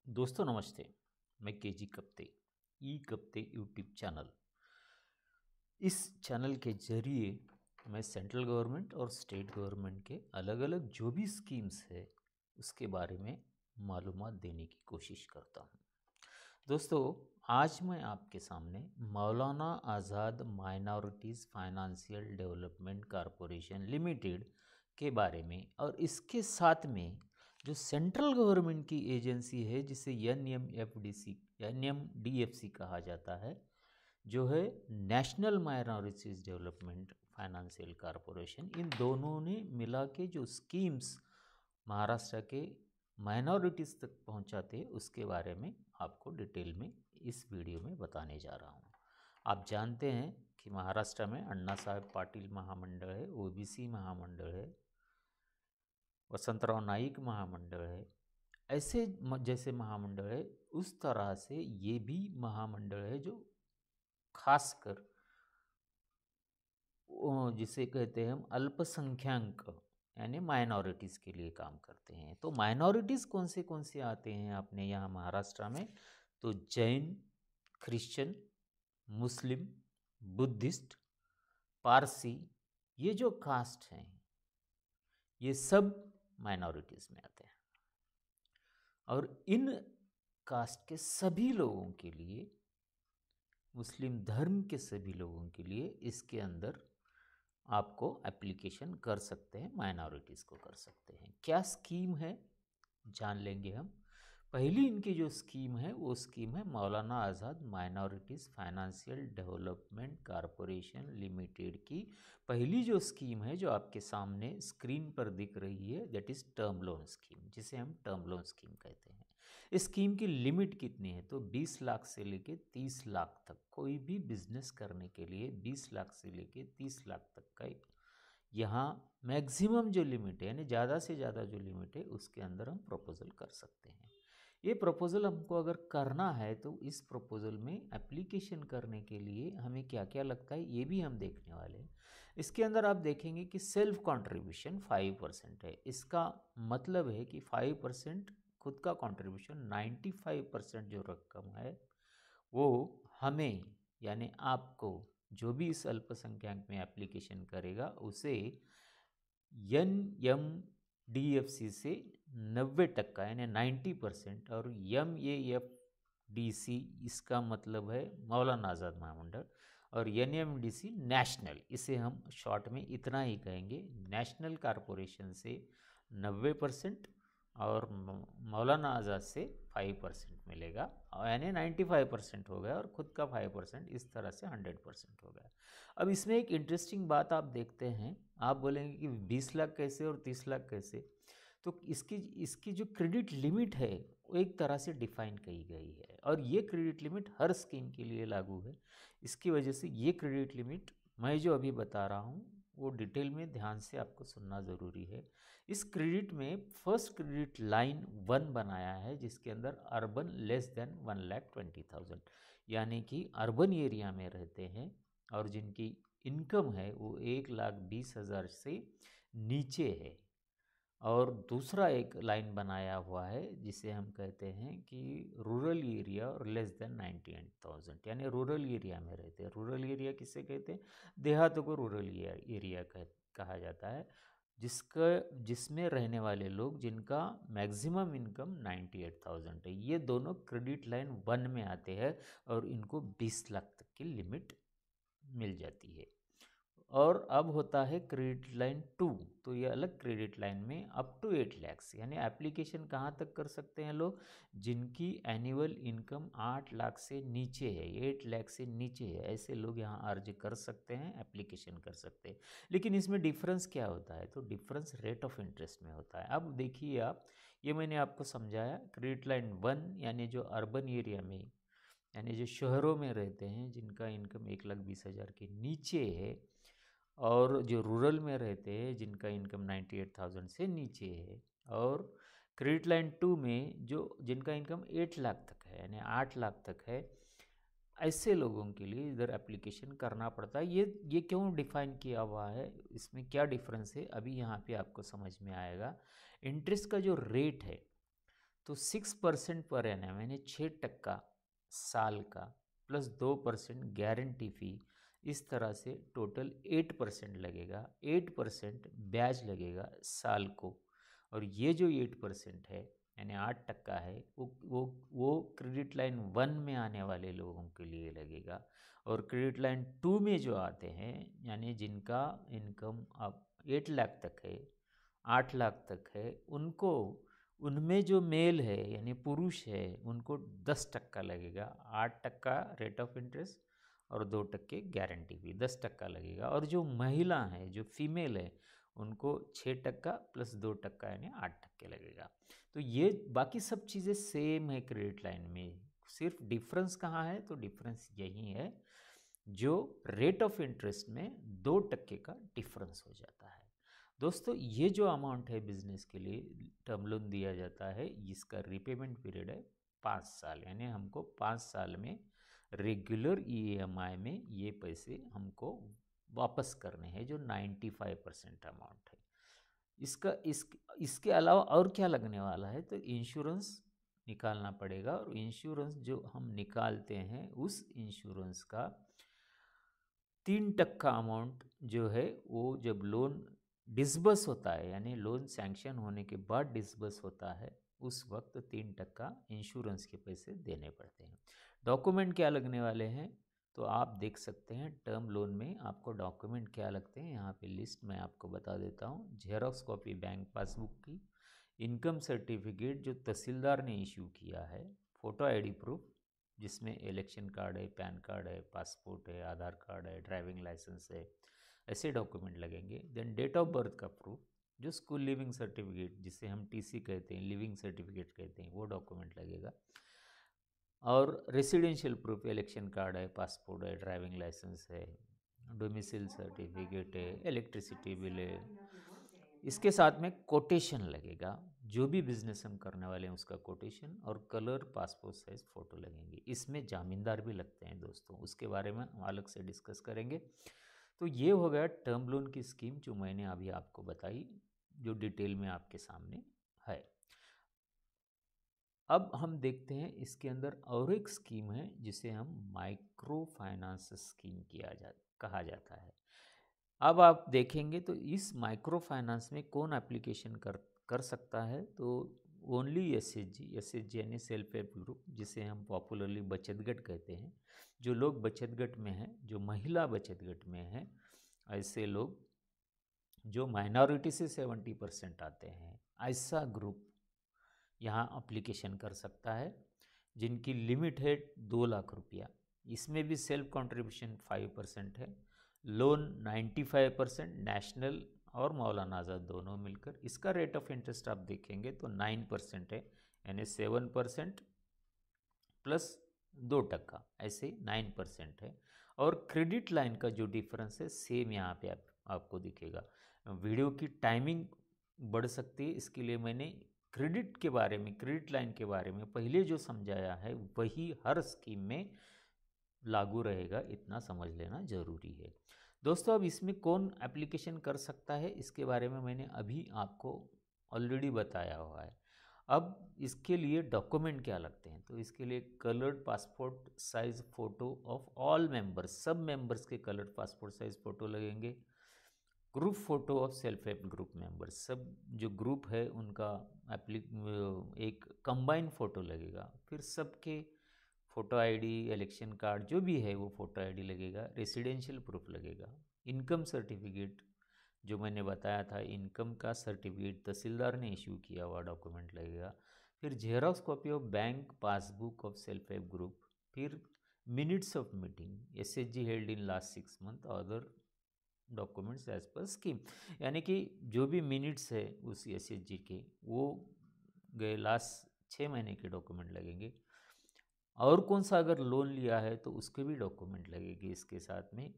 दोस्तों नमस्ते। मैं केजी कप्ते ई कप्ते यूट्यूब चैनल। इस चैनल के जरिए मैं सेंट्रल गवर्नमेंट और स्टेट गवर्नमेंट के अलग अलग जो भी स्कीम्स है उसके बारे में मालूमात देने की कोशिश करता हूँ। दोस्तों, आज मैं आपके सामने Maulana Azad minorities financial development corporation limited के बारे में और इसके साथ में जो सेंट्रल गवर्नमेंट की एजेंसी है जिसे N M D F C कहा जाता है, जो है national minorities development financial corporation, इन दोनों ने मिला के जो स्कीम्स महाराष्ट्र के माइनॉरिटीज़ तक पहुंचाते हैं उसके बारे में आपको डिटेल में इस वीडियो में बताने जा रहा हूं। आप जानते हैं कि महाराष्ट्र में अन्ना साहेब पाटिल महामंडल है, ओबीसी महामंडल है, वसंतराव नाईक महामंडल है। ऐसे जैसे महामंडल है उस तरह से ये भी महामंडल है जो खासकर जिसे कहते हैं हम अल्पसंख्याक यानी माइनॉरिटीज़ के लिए काम करते हैं। तो माइनॉरिटीज़ कौन से आते हैं अपने यहाँ महाराष्ट्र में? तो जैन, क्रिश्चियन, मुस्लिम, बुद्धिस्ट, पारसी, ये जो कास्ट हैं ये सब माइनॉरिटीज़ में आते हैं। और इन कास्ट के सभी लोगों के लिए, मुस्लिम धर्म के सभी लोगों के लिए इसके अंदर आपको एप्लीकेशन कर सकते हैं, माइनॉरिटीज़ को कर सकते हैं। क्या स्कीम है जान लेंगे हम। पहली इनकी जो स्कीम है वो स्कीम है Maulana Azad minorities financial development corporation limited की पहली जो स्कीम है जो आपके सामने स्क्रीन पर दिख रही है, that is term loan scheme, जिसे हम टर्म लोन स्कीम कहते हैं। इस स्कीम की लिमिट कितनी है? तो 20 लाख से लेके 30 लाख तक, कोई भी बिजनेस करने के लिए 20 लाख से लेके 30 लाख तक का यहाँ मैक्सिमम जो लिमिट है, यानी ज़्यादा से ज़्यादा जो लिमिट है उसके अंदर हम प्रपोज़ल कर सकते हैं। ये प्रपोज़ल हमको अगर करना है तो इस प्रपोज़ल में एप्लीकेशन करने के लिए हमें क्या क्या लगता है ये भी हम देखने वाले हैं। इसके अंदर आप देखेंगे कि सेल्फ कंट्रीब्यूशन 5% है। इसका मतलब है कि 5% खुद का कंट्रीब्यूशन, 95% जो रकम है वो हमें यानी आपको, जो भी इस अल्पसंख्यक में एप्लीकेशन करेगा उसे N M D F C से 90% यानी 90%, और MAFDC इसका मतलब है मौलाना आज़ाद महामंडल, और NMDC नेशनल, इसे हम शॉर्ट में इतना ही कहेंगे, नेशनल कॉरपोरेशन से 90% और मौलाना आज़ाद से 5% मिलेगा, और यानी 95% हो गया, और ख़ुद का 5%, इस तरह से 100% हो गया। अब इसमें एक इंटरेस्टिंग बात आप देखते हैं, आप बोलेंगे कि 20 लाख कैसे और 30 लाख कैसे? तो इसकी इसकी जो क्रेडिट लिमिट है वो एक तरह से डिफाइन की गई है, और ये क्रेडिट लिमिट हर स्कीम के लिए लागू है। इसकी वजह से ये क्रेडिट लिमिट मैं जो अभी बता रहा हूँ वो डिटेल में ध्यान से आपको सुनना ज़रूरी है। इस क्रेडिट में फर्स्ट क्रेडिट लाइन 1 बनाया है जिसके अंदर अर्बन लेस देन 1,20,000, यानी कि अर्बन एरिया में रहते हैं और जिनकी इनकम है वो 1,20,000 से नीचे है। और दूसरा एक लाइन बनाया हुआ है जिसे हम कहते हैं कि रूरल एरिया और लेस देन 98,000, यानी रूरल एरिया में रहते हैं। रूरल एरिया किसे कहते हैं? देहातों को रूरल एरिया कहा जाता है, जिसमें रहने वाले लोग जिनका मैक्सिमम इनकम 98,000 है। ये दोनों क्रेडिट लाइन 1 में आते हैं और इनको 20 लाख तक की लिमिट मिल जाती है। और अब होता है क्रेडिट लाइन 2, तो ये अलग क्रेडिट लाइन में अप टू 8 लैक्स, यानी एप्लीकेशन कहाँ तक कर सकते हैं लोग? जिनकी एनुअल इनकम 8 लाख से नीचे है, 8 लाख से नीचे है, ऐसे लोग यहाँ अर्ज कर सकते हैं, एप्लीकेशन कर सकते हैं। लेकिन इसमें डिफरेंस क्या होता है? तो डिफरेंस रेट ऑफ इंटरेस्ट में होता है। अब देखिए आप, ये मैंने आपको समझाया, क्रेडिट लाइन 1 यानी जो अर्बन एरिया में यानी जो शहरों में रहते हैं जिनका इनकम 1,20,000 के नीचे है, और जो रूरल में रहते हैं जिनका इनकम 98,000 से नीचे है, और क्रेडिट लाइन 2 में जो जिनका इनकम 8 लाख तक है यानी 8 लाख तक है, ऐसे लोगों के लिए इधर एप्लीकेशन करना पड़ता है। ये क्यों डिफाइन किया हुआ है, इसमें क्या डिफरेंस है, अभी यहाँ पे आपको समझ में आएगा। इंटरेस्ट का जो रेट है तो 6% पर एनम यानी 6% साल का प्लस 2% गारंटी फी, इस तरह से टोटल 8% लगेगा। 8% ब्याज लगेगा साल को। और ये जो 8% है यानी 8% है, वो क्रेडिट लाइन 1 में आने वाले लोगों के लिए लगेगा। और क्रेडिट लाइन 2 में जो आते हैं यानी जिनका इनकम अब 8 लाख तक है, 8 लाख तक है, उनको, उनमें जो मेल है यानी पुरुष है, उनको 10% लगेगा। 8% रेट ऑफ इंटरेस्ट और 2% गारंटी फी, 10% लगेगा। और जो महिला है, जो फीमेल है, उनको 6% प्लस 2% यानी 8% लगेगा। तो ये बाकी सब चीज़ें सेम है क्रेडिट लाइन में, सिर्फ डिफरेंस कहाँ है? तो डिफरेंस यही है, जो रेट ऑफ इंटरेस्ट में 2% का डिफरेंस हो जाता है। दोस्तों, ये जो अमाउंट है बिजनेस के लिए टर्म लोन दिया जाता है, इसका रिपेमेंट पीरियड है 5 साल, यानी हमको 5 साल में रेगुलर ईएमआई में ये पैसे हमको वापस करने हैं, जो 95% अमाउंट है। इसके अलावा और क्या लगने वाला है? तो इंश्योरेंस निकालना पड़ेगा। और इंश्योरेंस जो हम निकालते हैं, उस इंश्योरेंस का 3% अमाउंट जो है, वो जब लोन डिसबर्स होता है यानी लोन सैंक्शन होने के बाद डिसबर्स होता है, उस वक्त 3% इंश्योरेंस के पैसे देने पड़ते हैं। डॉक्यूमेंट क्या लगने वाले हैं? तो आप देख सकते हैं टर्म लोन में आपको डॉक्यूमेंट क्या लगते हैं, यहाँ पे लिस्ट मैं आपको बता देता हूँ। जेरोक्स कॉपी बैंक पासबुक की, इनकम सर्टिफिकेट जो तहसीलदार ने इशू किया है, फ़ोटो आईडी प्रूफ जिसमें इलेक्शन कार्ड है, पैन कार्ड है, पासपोर्ट है, आधार कार्ड है, ड्राइविंग लाइसेंस है, ऐसे डॉक्यूमेंट लगेंगे। देन डेट ऑफ बर्थ का प्रूफ, जो स्कूल लिविंग सर्टिफिकेट जिसे हम टीसी कहते हैं, लिविंग सर्टिफिकेट कहते हैं, वो डॉक्यूमेंट लगेगा। और रेसिडेंशियल प्रूफ, इलेक्शन कार्ड है, पासपोर्ट है, ड्राइविंग लाइसेंस है, डोमिसाइल सर्टिफिकेट है, इलेक्ट्रिसिटी बिल है। इसके साथ में कोटेशन लगेगा, जो भी बिजनेस हम करने वाले हैं उसका कोटेशन, और कलर पासपोर्ट साइज फ़ोटो लगेंगे। इसमें जामीनदार भी लगते हैं दोस्तों, उसके बारे में हम अलग से डिस्कस करेंगे। तो ये हो गया टर्म लोन की स्कीम जो मैंने अभी आपको बताई, जो डिटेल में आपके सामने है। अब हम देखते हैं इसके अंदर और एक स्कीम है जिसे हम माइक्रो फाइनेंस स्कीम कहा जाता है। अब आप देखेंगे तो इस माइक्रो फाइनेंस में कौन एप्लीकेशन कर सकता है? तो ओनली एसएचजी यानी सेल्फ हेल्प ग्रुप, जिसे हम पॉपुलरली बचत गट कहते हैं। जो लोग बचत गट में हैं, जो महिला बचत गट में हैं, ऐसे लोग जो माइनॉरिटी से 70% आते हैं, ऐसा ग्रुप यहाँ एप्लीकेशन कर सकता है, जिनकी लिमिट है 2 लाख रुपया। इसमें भी सेल्फ कंट्रीब्यूशन 5% है, लोन 95% नेशनल और मौलाना आज़ाद दोनों मिलकर। इसका रेट ऑफ इंटरेस्ट आप देखेंगे तो 9% है, यानी 7% प्लस 2%, ऐसे 9% है। और क्रेडिट लाइन का जो डिफरेंस है सेम यहाँ पे आपको दिखेगा। वीडियो की टाइमिंग बढ़ सकती है, इसके लिए मैंने क्रेडिट लाइन के बारे में पहले जो समझाया है वही हर स्कीम में लागू रहेगा, इतना समझ लेना ज़रूरी है। दोस्तों, अब इसमें कौन एप्लीकेशन कर सकता है, इसके बारे में मैंने अभी आपको ऑलरेडी बताया हुआ है। अब इसके लिए डॉक्यूमेंट क्या लगते हैं? तो इसके लिए coloured passport size photo of all members, सब मेंबर्स के कलर्ड पासपोर्ट साइज फ़ोटो लगेंगे। Group photo of self help group members, सब जो ग्रुप है उनका एक कंबाइंड फ़ोटो लगेगा। फिर सबके फ़ोटो आईडी, इलेक्शन कार्ड जो भी है वो फ़ोटो आईडी लगेगा। रेसिडेंशियल प्रूफ लगेगा। इनकम सर्टिफिकेट जो मैंने बताया था, इनकम का सर्टिफिकेट तहसीलदार ने इशू किया हुआ डॉक्यूमेंट लगेगा। फिर xerox copy of bank passbook of self help group. फिर minutes of meeting SHG held in last 6 month, other documents as per scheme, यानी कि जो भी मिनट्स है उस एसएचजी के, वो गए लास्ट 6 महीने के डॉक्यूमेंट लगेंगे। और कौन सा अगर लोन लिया है तो उसके भी डॉक्यूमेंट लगेंगे इसके साथ में।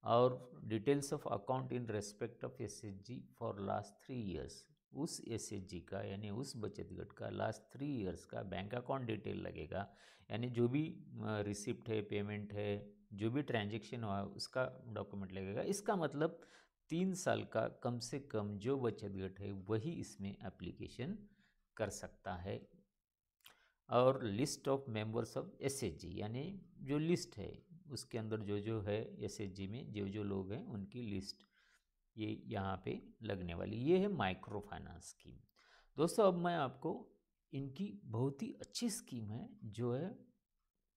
और details of account in respect of SHG for last 3 years, उस एसएचजी का यानी उस बचत गट का लास्ट 3 इयर्स का बैंक अकाउंट डिटेल लगेगा। यानी जो भी रिसिप्ट है, पेमेंट है, जो भी ट्रांजैक्शन हुआ उसका डॉक्यूमेंट लगेगा। इसका मतलब 3 साल का कम से कम जो बचत गट है वही इसमें एप्लीकेशन कर सकता है। और list of members of SHG, यानी जो लिस्ट है उसके अंदर जो जो है एसएचजी में जो जो लोग हैं उनकी लिस्ट ये यहाँ पे लगने वाली। ये है माइक्रो फाइनेंस स्कीम। दोस्तों अब मैं आपको इनकी बहुत ही अच्छी स्कीम है जो है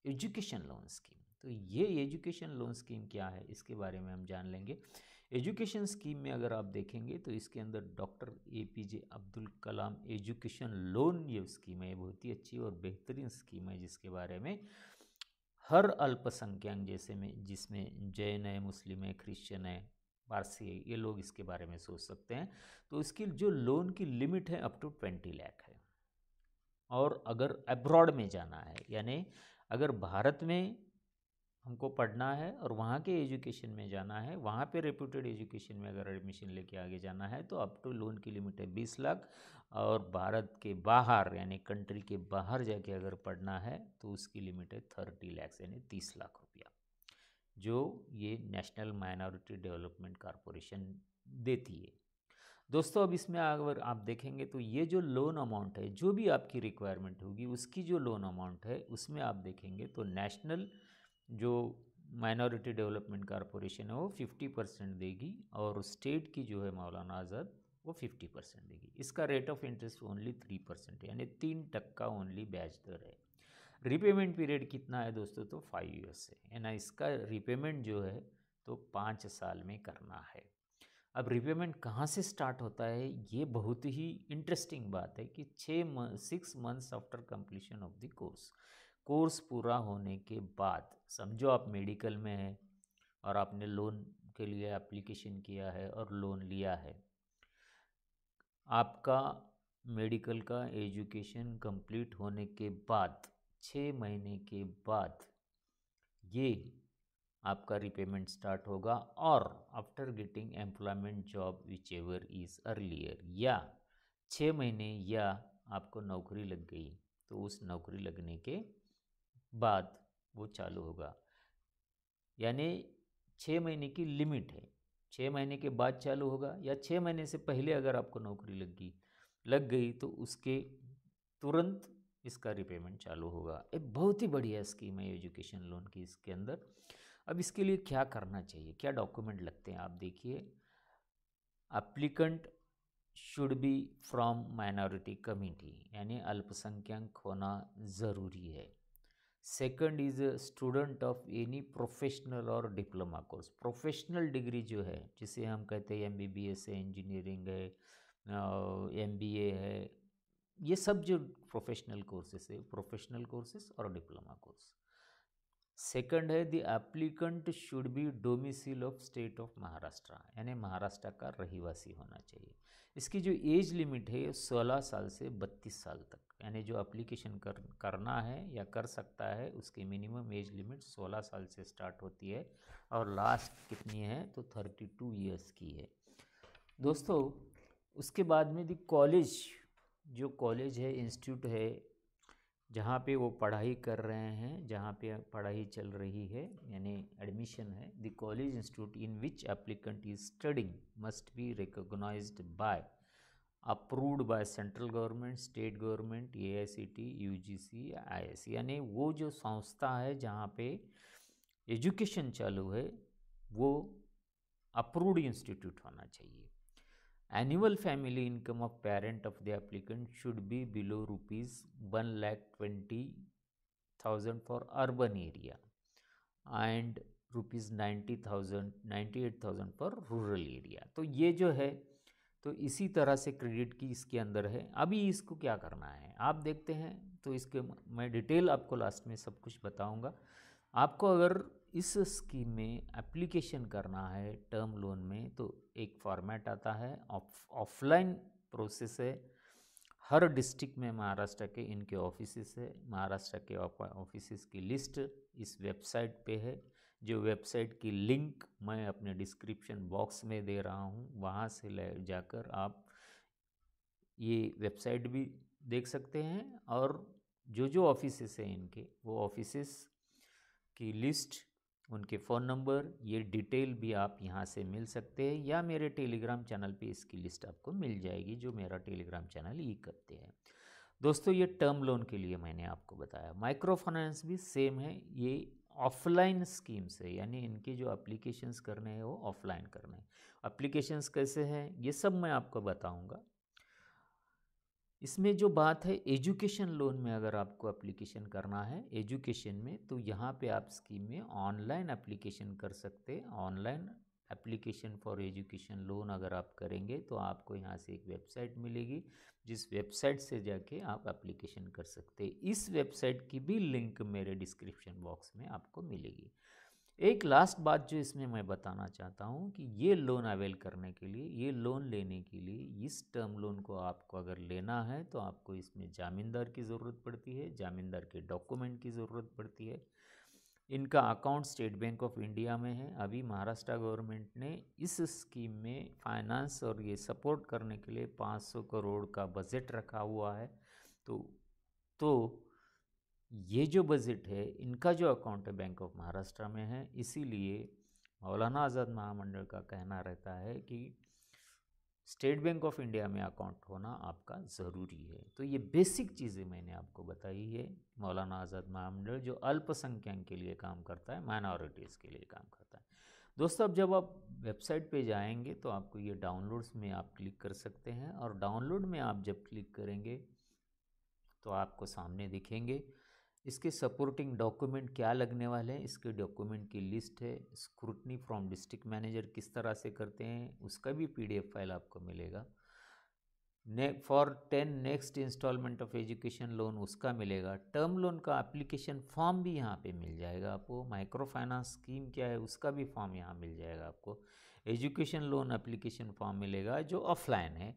एजुकेशन लोन स्कीम। तो ये एजुकेशन लोन स्कीम क्या है इसके बारे में हम जान लेंगे। एजुकेशन स्कीम में अगर आप देखेंगे तो इसके अंदर doctor APJ Abdul Kalam education loan ये स्कीम है, बहुत ही अच्छी और बेहतरीन स्कीम है जिसके बारे में हर अल्पसंख्यक जैसे में जिसमें जैन है, मुस्लिम है, क्रिश्चियन है, पारसी है, ये लोग इसके बारे में सोच सकते हैं। तो इसकी जो लोन की लिमिट है अप टू 20 लाख है। और अगर अब्रॉड में जाना है, यानी अगर भारत में हमको पढ़ना है और वहाँ के एजुकेशन में जाना है, वहाँ पे रेप्यूटेड एजुकेशन में अगर एडमिशन लेके आगे जाना है तो अप टू लोन की लिमिट है 20 लाख। और भारत के बाहर यानी कंट्री के बाहर जाके अगर पढ़ना है तो उसकी लिमिट है 30 लाख यानी 30 लाख रुपया, जो ये नेशनल माइनॉरिटी डेवलपमेंट कॉरपोरेशन देती है। दोस्तों अब इसमें अगर आप देखेंगे तो ये जो लोन अमाउंट है, जो भी आपकी रिक्वायरमेंट होगी उसकी जो लोन अमाउंट है उसमें आप देखेंगे तो नेशनल जो माइनॉरिटी डेवलपमेंट कॉरपोरेशन है वो 50% देगी और स्टेट की जो है मौलाना आज़ाद वो 50% देगी। इसका रेट ऑफ इंटरेस्ट ओनली 3% यानी 3% ओनली ब्याज दर है। रिपेमेंट पीरियड कितना है दोस्तों, तो 5 ईयर्स है ना। इसका रिपेमेंट जो है तो 5 साल में करना है। अब रिपेमेंट कहाँ से स्टार्ट होता है, ये बहुत ही इंटरेस्टिंग बात है कि 6 months after completion of the course पूरा होने के बाद, समझो आप मेडिकल में हैं और आपने लोन के लिए एप्लीकेशन किया है और लोन लिया है, आपका मेडिकल का एजुकेशन कंप्लीट होने के बाद 6 महीने के बाद ये आपका रिपेमेंट स्टार्ट होगा। और after getting employment job which ever is earlier, या 6 महीने या आपको नौकरी लग गई तो उस नौकरी लगने के बाद वो चालू होगा। यानी 6 महीने की लिमिट है, 6 महीने के बाद चालू होगा या 6 महीने से पहले अगर आपको नौकरी लग गई तो उसके तुरंत इसका रिपेमेंट चालू होगा। एक बहुत ही बढ़िया स्कीम है एजुकेशन लोन की इसके अंदर। अब इसके लिए क्या करना चाहिए, क्या डॉक्यूमेंट लगते हैं, आप देखिए। Applicant should be from minority community, यानी अल्पसंख्यक होना ज़रूरी है। Second is student of any professional और डिप्लोमा कोर्स। प्रोफेशनल डिग्री जो है जिसे हम कहते हैं MBBS है, इंजीनियरिंग है, MBA है, ये सब जो प्रोफेशनल कोर्सेस है, प्रोफेशनल कोर्सेस और डिप्लोमा कोर्स। सेकंड है the applicant should be domicile of state of Maharashtra, यानी महाराष्ट्र का रहिवासी होना चाहिए। इसकी जो एज लिमिट है 16 साल से 32 साल तक, यानी जो एप्लीकेशन करना है या कर सकता है उसकी मिनिमम एज लिमिट 16 साल से स्टार्ट होती है और लास्ट कितनी है तो 32 ईयर्स की है। दोस्तों उसके बाद में द कॉलेज, जो कॉलेज है, इंस्टीट्यूट है जहाँ पे वो पढ़ाई कर रहे हैं, जहाँ पे पढ़ाई चल रही है यानी एडमिशन है, the college institute in which applicant is studying must be recognised by approved by central government, state government, AICTE, UGC, IISc, यानी वो जो संस्था है जहाँ पे एजुकेशन चालू है वो अप्रूव्ड इंस्टीट्यूट होना चाहिए। Annual family income of parent of the applicant should be below ₹1,20,000 for urban area and ₹98,000 for rural area। तो ये जो है तो इसी तरह से क्रेडिट की इसके अंदर है। अभी इसको क्या करना है आप देखते हैं, तो इसके मैं डिटेल आपको लास्ट में सब कुछ बताऊंगा। आपको अगर इस स्कीम में एप्लीकेशन करना है टर्म लोन में तो एक फॉर्मेट आता है, ऑफलाइन प्रोसेस है। हर डिस्ट्रिक्ट में महाराष्ट्र के इनके ऑफिसेस है, महाराष्ट्र के ऑफिसेस की लिस्ट इस वेबसाइट पे है, जो वेबसाइट की लिंक मैं अपने डिस्क्रिप्शन बॉक्स में दे रहा हूँ, वहाँ से ले जाकर आप ये वेबसाइट भी देख सकते हैं और जो जो ऑफिसेस हैं इनके वो ऑफिसेस की लिस्ट, उनके फ़ोन नंबर, ये डिटेल भी आप यहाँ से मिल सकते हैं या मेरे टेलीग्राम चैनल पे इसकी लिस्ट आपको मिल जाएगी, जो मेरा टेलीग्राम चैनल ई करते हैं। दोस्तों ये टर्म लोन के लिए मैंने आपको बताया। माइक्रो फाइनेंस भी सेम है, ये ऑफलाइन स्कीम्स है, यानी इनके जो एप्लीकेशंस करने हैं वो ऑफलाइन करने हैं। एप्लीकेशंस कैसे हैं ये सब मैं आपको बताऊंगा। इसमें जो बात है एजुकेशन लोन में, अगर आपको एप्लीकेशन करना है एजुकेशन में, तो यहाँ पे आप स्कीम में ऑनलाइन एप्लीकेशन कर सकते हैं। Online application for education loan अगर आप करेंगे तो आपको यहाँ से एक वेबसाइट मिलेगी, जिस वेबसाइट से जाके आप एप्लीकेशन कर सकते हैं। इस वेबसाइट की भी लिंक मेरे डिस्क्रिप्शन बॉक्स में आपको मिलेगी। एक लास्ट बात जो इसमें मैं बताना चाहता हूँ कि ये लोन अवेल करने के लिए, ये लोन लेने के लिए, इस टर्म लोन को आपको अगर लेना है तो आपको इसमें जामींदार की ज़रूरत पड़ती है, जामींदार के डॉक्यूमेंट की ज़रूरत पड़ती है। इनका account state bank of India में है। अभी महाराष्ट्र गवर्नमेंट ने इस स्कीम में फाइनेंस और ये सपोर्ट करने के लिए 500 करोड़ का बजट रखा हुआ है। तो ये जो बजट है, इनका जो अकाउंट है बैंक ऑफ महाराष्ट्र में है, इसीलिए मौलाना आज़ाद महामंडल का कहना रहता है कि स्टेट बैंक ऑफ इंडिया में अकाउंट होना आपका ज़रूरी है। तो ये बेसिक चीज़ें मैंने आपको बताई है। मौलाना आज़ाद महामंडल जो अल्पसंख्यक के लिए काम करता है, माइनॉरिटीज़ के लिए काम करता है। दोस्तों अब जब आप वेबसाइट पे जाएंगे तो आपको ये डाउनलोड्स में आप क्लिक कर सकते हैं, और डाउनलोड में आप जब क्लिक करेंगे तो आपको सामने दिखेंगे इसके सपोर्टिंग डॉक्यूमेंट क्या लगने वाले हैं। इसके डॉक्यूमेंट की लिस्ट है। स्क्रूटनी फ्रॉम डिस्ट्रिक्ट मैनेजर किस तरह से करते हैं उसका भी PDF फाइल आपको मिलेगा। For 10 next instalment of education loan उसका मिलेगा। टर्म लोन का एप्लीकेशन फॉर्म भी यहाँ पे मिल जाएगा आपको। माइक्रो फाइनेंस स्कीम क्या है उसका भी फॉर्म यहाँ मिल जाएगा आपको। एजुकेशन लोन एप्लीकेशन फॉर्म मिलेगा जो ऑफलाइन है।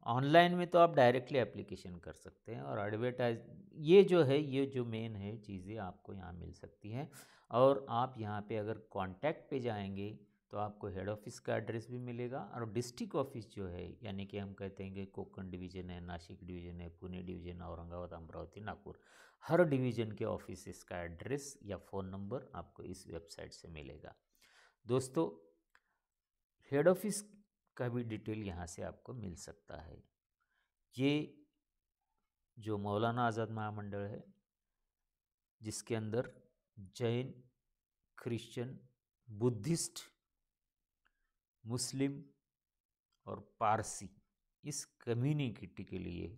ऑनलाइन में तो आप डायरेक्टली एप्लीकेशन कर सकते हैं, और एडवर्टाइज ये जो है, ये जो मेन है चीज़ें आपको यहाँ मिल सकती हैं। और आप यहाँ पे अगर कॉन्टैक्ट पे जाएंगे तो आपको हेड ऑफिस का एड्रेस भी मिलेगा, और डिस्ट्रिक्ट ऑफिस जो है, यानी कि हम कहते हैं कि कोकण डिवीज़न है, नासिक डिवीज़न है, पुणे डिवीज़न, औरंगाबाद, अमरावती, नागपुर, हर डिवीज़न के ऑफिस का एड्रेस या फ़ोन नंबर आपको इस वेबसाइट से मिलेगा। दोस्तों हेड ऑफिस का भी डिटेल यहाँ से आपको मिल सकता है। ये जो मौलाना आज़ाद महामंडल है, जिसके अंदर जैन, क्रिश्चियन, बुद्धिस्ट, मुस्लिम और पारसी, इस कम्युनिटी के लिए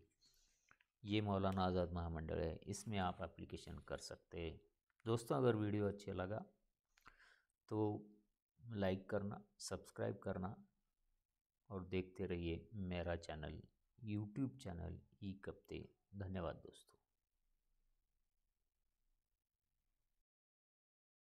ये मौलाना आज़ाद महामंडल है। इसमें आप एप्लीकेशन कर सकते हैं। दोस्तों अगर वीडियो अच्छा लगा तो लाइक करना, सब्सक्राइब करना, और देखते रहिए मेरा चैनल, यूट्यूब चैनल ई कप्ते। धन्यवाद दोस्तों।